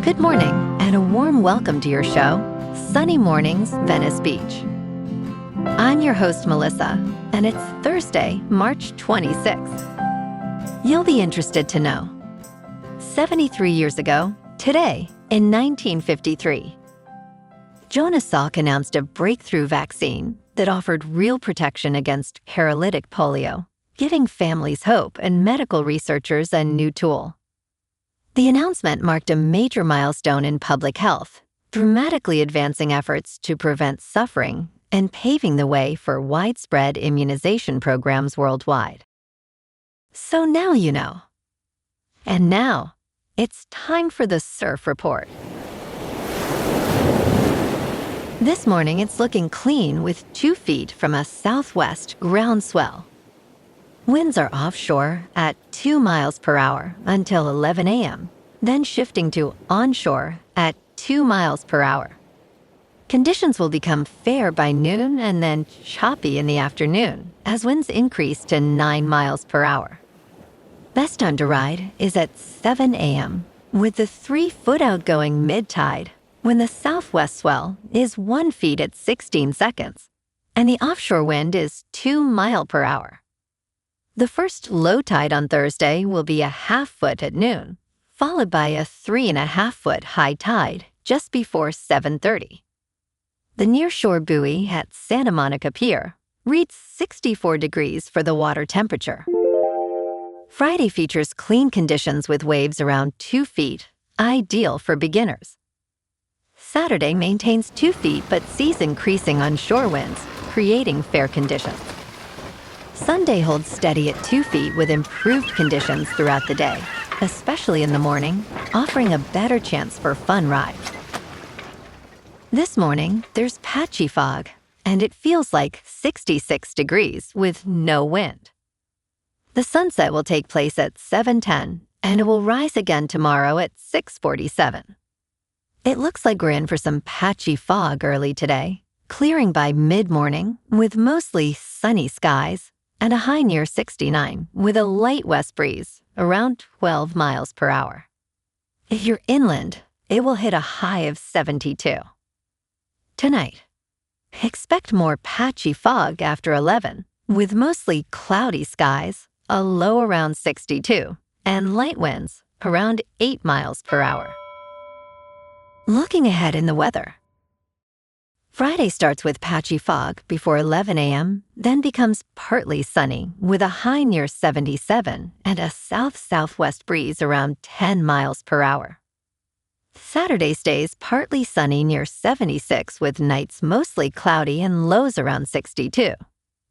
Good morning, and a warm welcome to your show, Sunny Mornings, Venice Beach. I'm your host, Melissa, and it's Thursday, March 26th. You'll be interested to know. 73 years ago, today, in 1953, Jonas Salk announced a breakthrough vaccine that offered real protection against paralytic polio, giving families hope and medical researchers a new tool. The announcement marked a major milestone in public health, dramatically advancing efforts to prevent suffering and paving the way for widespread immunization programs worldwide. So now you know. And now, it's time for the Surf Report. This morning, it's looking clean with 2 feet from a southwest ground swell. Winds are offshore at 2 miles per hour until 11 a.m., then shifting to onshore at 2 miles per hour. Conditions will become fair by noon and then choppy in the afternoon as winds increase to 9 miles per hour. Best time to ride is at 7 a.m., with the 3-foot outgoing mid-tide when the southwest swell is 1 foot at 16 seconds, and the offshore wind is 2 miles per hour. The first low tide on Thursday will be a 1/2 foot at noon, followed by a 3.5 foot high tide just before 7:30. The nearshore buoy at Santa Monica Pier reads 64 degrees for the water temperature. Friday features clean conditions with waves around 2 feet, ideal for beginners. Saturday maintains 2 feet but sees increasing onshore winds, creating fair conditions. Sunday holds steady at 2 feet with improved conditions throughout the day, especially in the morning, offering a better chance for fun rides. This morning, there's patchy fog, and it feels like 66 degrees with no wind. The sunset will take place at 7:10, and it will rise again tomorrow at 6:47. It looks like we're in for some patchy fog early today, clearing by mid-morning with mostly sunny skies, and a high near 69 with a light west breeze around 12 miles per hour. If you're inland, it will hit a high of 72. Tonight, expect more patchy fog after 11 with mostly cloudy skies, a low around 62, and light winds around 8 miles per hour. Looking ahead in the weather. Friday starts with patchy fog before 11 a.m., then becomes partly sunny with a high near 77 and a south-southwest breeze around 10 miles per hour. Saturday stays partly sunny near 76 with nights mostly cloudy and lows around 62.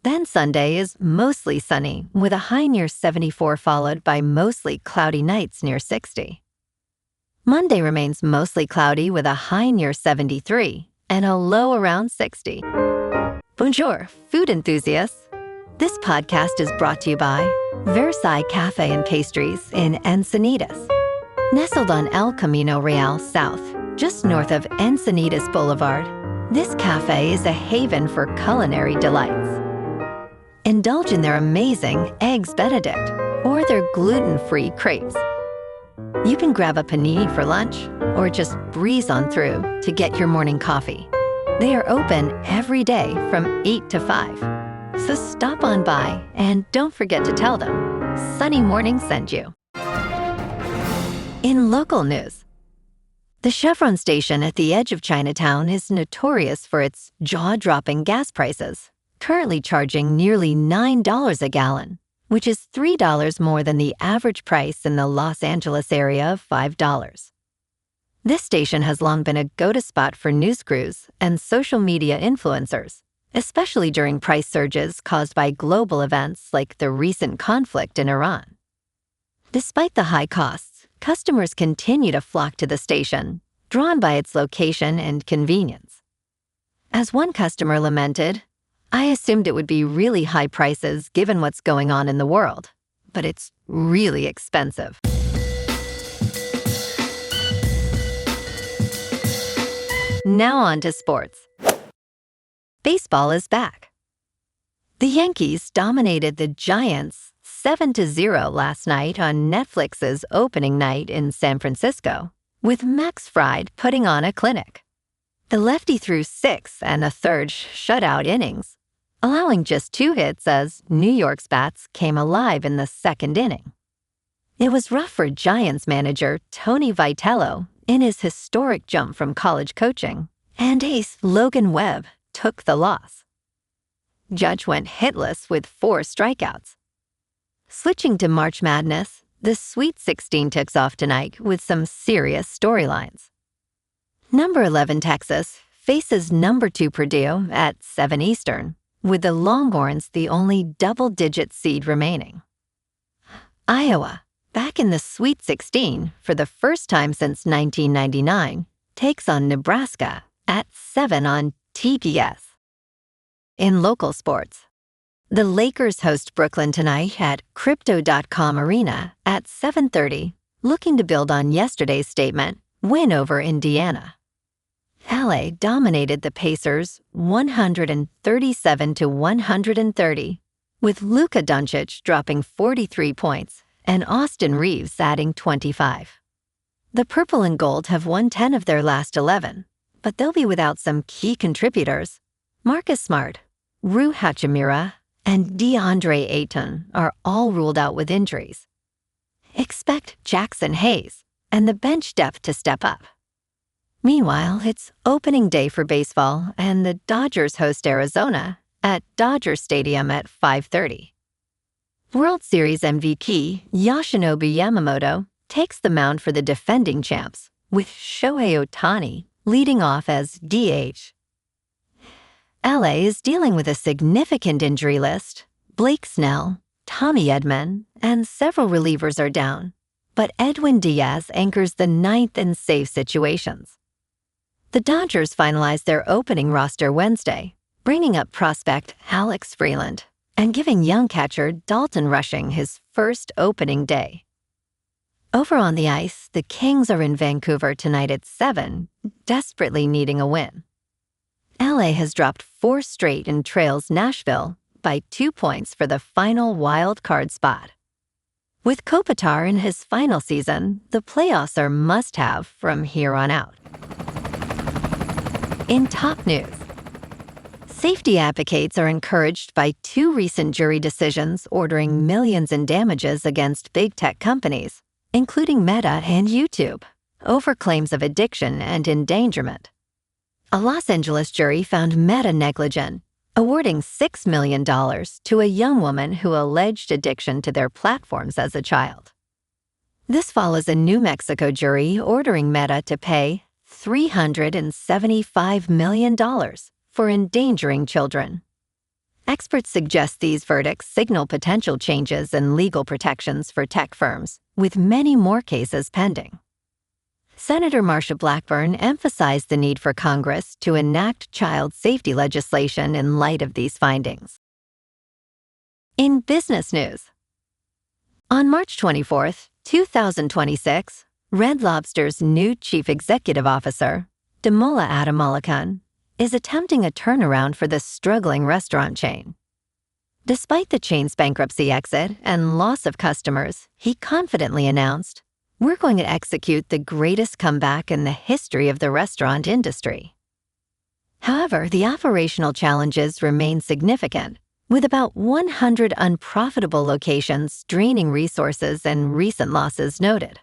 Then Sunday is mostly sunny with a high near 74 followed by mostly cloudy nights near 60. Monday remains mostly cloudy with a high near 73 and a low around 60. Bonjour, food enthusiasts. This podcast is brought to you by Versailles Cafe and Pastries in Encinitas. Nestled on El Camino Real South, just north of Encinitas Boulevard, this cafe is a haven for culinary delights. Indulge in their amazing Eggs Benedict or their gluten-free crepes. You can grab a panini for lunch or just breeze on through to get your morning coffee. They are open every day from 8 to 5. So stop on by and don't forget to tell them Sunny Morning sent you. In local news, the Chevron station at the edge of Chinatown is notorious for its jaw-dropping gas prices, currently charging nearly $9 a gallon, which is $3 more than the average price in the Los Angeles area of $5. This station has long been a go-to spot for news crews and social media influencers, especially during price surges caused by global events like the recent conflict in Iran. Despite the high costs, customers continue to flock to the station, drawn by its location and convenience. As one customer lamented, "I assumed it would be really high prices given what's going on in the world, but it's really expensive." Now on to sports. Baseball is back. The Yankees dominated the Giants 7-0 last night on Netflix's opening night in San Francisco, with Max Fried putting on a clinic. The lefty threw 6 and a third shutout innings, allowing just 2 hits as New York's bats came alive in the second inning. It was rough for Giants manager Tony Vitello in his historic jump from college coaching, and ace Logan Webb took the loss. Judge went hitless with 4 strikeouts. Switching to March Madness, the Sweet 16 kicks off tonight with some serious storylines. Number 11 Texas faces number 2 Purdue at 7 Eastern, with the Longhorns the only double-digit seed remaining. Iowa, back in the Sweet 16 for the first time since 1999, takes on Nebraska at 7 on TBS. In local sports, the Lakers host Brooklyn tonight at Crypto.com Arena at 7:30, looking to build on yesterday's statement, win over Indiana. LA dominated the Pacers 137-130, with Luka Doncic dropping 43 points and Austin Reeves adding 25. The Purple and Gold have won 10 of their last 11, but they'll be without some key contributors. Marcus Smart, Rui Hachimura, and DeAndre Ayton are all ruled out with injuries. Expect Jackson Hayes and the bench depth to step up. Meanwhile, it's opening day for baseball, and the Dodgers host Arizona at Dodger Stadium at 5:30. World Series MVP Yoshinobu Yamamoto takes the mound for the defending champs, with Shohei Ohtani leading off as DH. LA is dealing with a significant injury list. Blake Snell, Tommy Edman, and several relievers are down, but Edwin Diaz anchors the ninth in save situations. The Dodgers finalized their opening roster Wednesday, bringing up prospect Alex Freeland and giving young catcher Dalton Rushing his first opening day. Over on the ice, the Kings are in Vancouver tonight at 7, desperately needing a win. LA has dropped 4 straight and trails Nashville by 2 points for the final wild card spot. With Kopitar in his final season, the playoffs are must-have from here on out. In top news, safety advocates are encouraged by 2 recent jury decisions ordering millions in damages against big tech companies, including Meta and YouTube, over claims of addiction and endangerment. A Los Angeles jury found Meta negligent, awarding $6 million to a young woman who alleged addiction to their platforms as a child. This follows a New Mexico jury ordering Meta to pay $375 million for endangering children. Experts suggest these verdicts signal potential changes in legal protections for tech firms, with many more cases pending. Senator Marsha Blackburn emphasized the need for Congress to enact child safety legislation in light of these findings. In business news, on March 24, 2026, Red Lobster's new chief executive officer, Damola Adamalakan, is attempting a turnaround for the struggling restaurant chain. Despite the chain's bankruptcy exit and loss of customers, he confidently announced, "We're going to execute the greatest comeback in the history of the restaurant industry." However, the operational challenges remain significant, with about 100 unprofitable locations draining resources and recent losses noted.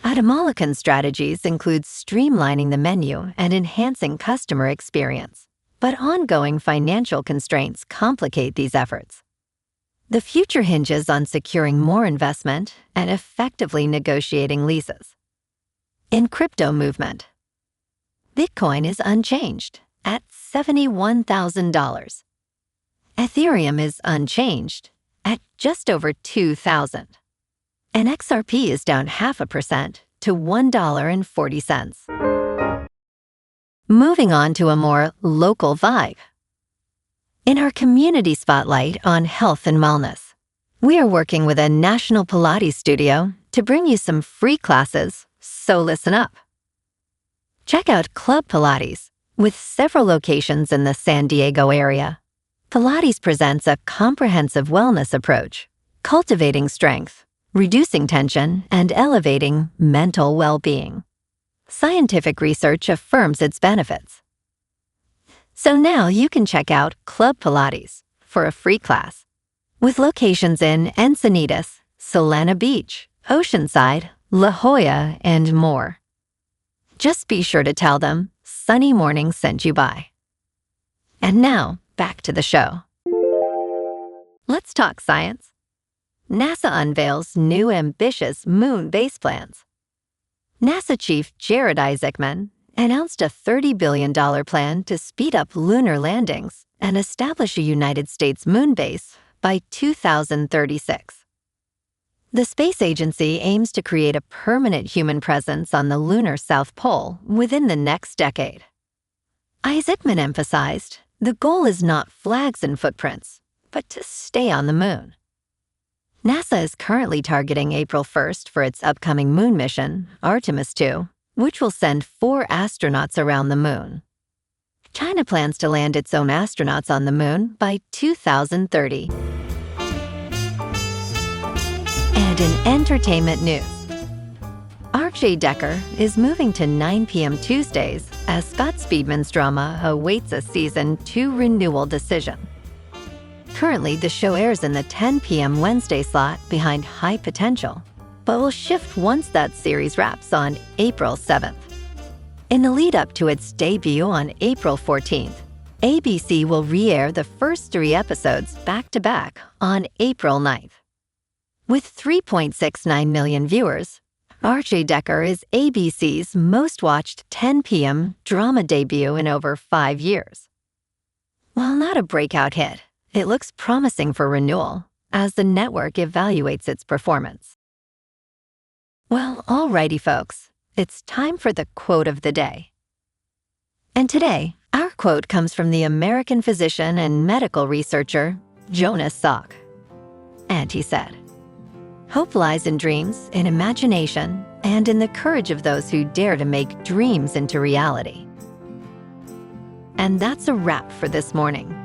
Adamalakan's strategies include streamlining the menu and enhancing customer experience, but ongoing financial constraints complicate these efforts. The future hinges on securing more investment and effectively negotiating leases. In crypto movement, Bitcoin is unchanged at $71,000. Ethereum is unchanged at just over $2,000. And XRP is down 0.5% to $1.40. Moving on to a more local vibe. In our community spotlight on health and wellness, we are working with a national Pilates studio to bring you some free classes, so listen up. Check out Club Pilates, with several locations in the San Diego area. Pilates presents a comprehensive wellness approach, cultivating strength, reducing tension, and elevating mental well-being. Scientific research affirms its benefits. So now you can check out Club Pilates for a free class, with locations in Encinitas, Solana Beach, Oceanside, La Jolla, and more. Just be sure to tell them Sunny Morning sent you by. And now, back to the show. Let's talk science. NASA unveils new ambitious moon base plans. NASA Chief Jared Isaacman announced a $30 billion plan to speed up lunar landings and establish a United States moon base by 2036. The space agency aims to create a permanent human presence on the lunar South Pole within the next decade. Isaacman emphasized the goal is not flags and footprints, but to stay on the moon. NASA is currently targeting April 1st for its upcoming moon mission, Artemis II, which will send 4 astronauts around the moon. China plans to land its own astronauts on the moon by 2030. And in entertainment news, R.J. Decker is moving to 9 p.m. Tuesdays as Scott Speedman's drama awaits a Season 2 renewal decision. Currently, the show airs in the 10 p.m. Wednesday slot behind High Potential, but will shift once that series wraps on April 7th. In the lead-up to its debut on April 14th, ABC will re-air the first 3 episodes back-to-back on April 9th. With 3.69 million viewers, R.J. Decker is ABC's most-watched 10 p.m. drama debut in over 5 years. While not a breakout hit, it looks promising for renewal as the network evaluates its performance. Well, alrighty folks, it's time for the quote of the day. And today, our quote comes from the American physician and medical researcher, Jonas Salk. And he said, "Hope lies in dreams, in imagination, and in the courage of those who dare to make dreams into reality." And that's a wrap for this morning.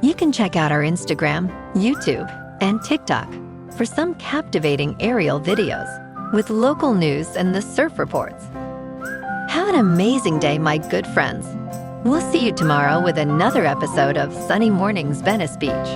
You can check out our Instagram, YouTube, and TikTok for some captivating aerial videos with local news and the surf reports. Have an amazing day, my good friends. We'll see you tomorrow with another episode of Sunny Mornings Venice Beach.